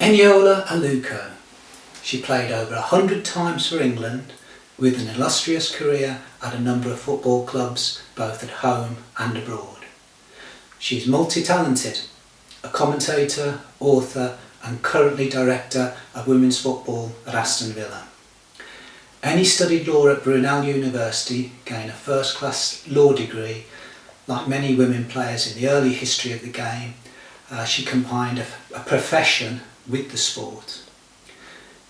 Eniola Aluko. She played over 100 times for England, with an illustrious career at a number of football clubs, both at home and abroad. She's multi-talented, a commentator, author and currently director of women's football at Aston Villa. Eni studied law at Brunel University, gained a first-class law degree. Like many women players in the early history of the game, she combined a profession with the sport.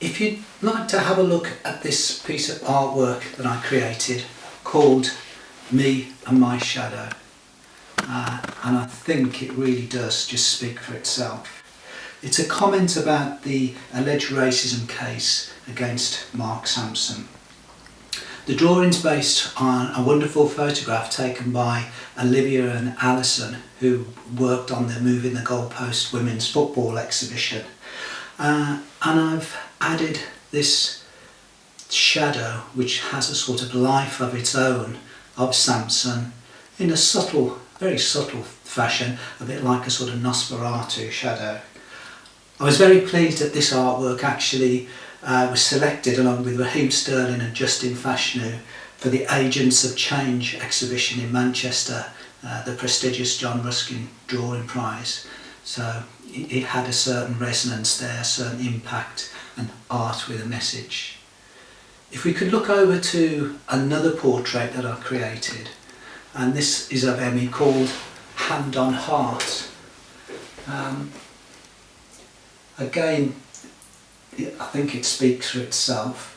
If you'd like to have a look at this piece of artwork that I created called Me and My Shadow, and I think it really does just speak for itself. It's a comment about the alleged racism case against Mark Sampson. The drawing's based on a wonderful photograph taken by Olivia and Alison, who worked on the Moving the Goalpost women's football exhibition. And I've added this shadow, which has a sort of life of its own, of Sampson, in a subtle, very subtle fashion, a bit like a sort of Nosferatu shadow. I was very pleased that this artwork actually was selected along with Raheem Sterling and Justin Fashanu for the Agents of Change exhibition in Manchester, the prestigious John Ruskin Drawing Prize. So it had a certain resonance there, a certain impact, and art with a message. If we could look over to another portrait that I created, and this is of Emi, called Hand on Heart. Again, I think it speaks for itself.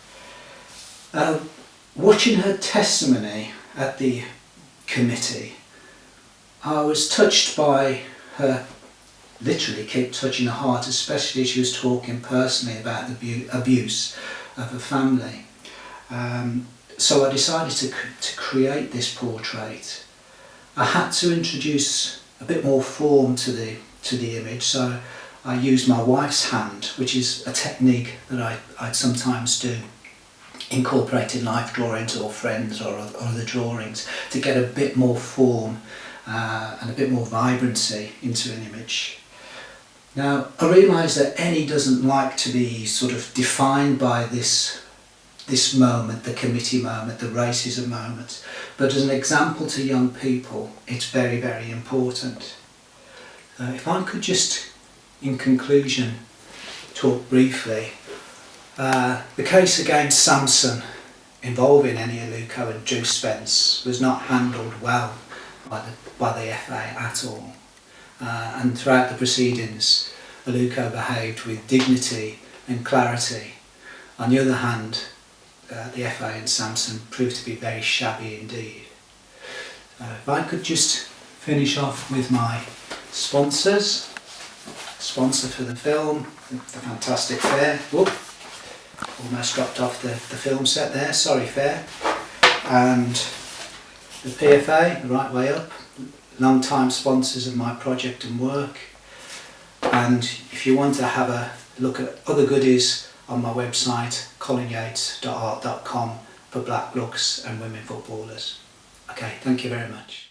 Watching her testimony at the committee, I was touched by her literally keep touching her heart, especially as she was talking personally about the abuse of her family. So I decided to create this portrait. I had to introduce a bit more form to the image, so I used my wife's hand, which is a technique that I'd sometimes do, incorporating life drawings or friends or other drawings, to get a bit more form and a bit more vibrancy into an image. Now, I realise that Eni doesn't like to be sort of defined by this moment, the committee moment, the racism moment, but as an example to young people, it's very, very important. If I could just, in conclusion, talk briefly. The case against Sampson involving Eni Aluko and Drew Spence was not handled well by the FA at all. And throughout the proceedings, Aluko behaved with dignity and clarity. On the other hand, the FA and Sampson proved to be very shabby indeed. If I could just finish off with my sponsors. Sponsor for the film, the fantastic Fair. Whoop, almost dropped off the film set there, sorry Fair. And the PFA, the Right Way Up, long-time sponsors of my project and work. And if you want to have a look at other goodies on my website, colinyates.art.com, for black looks and women footballers. Okay, thank you very much.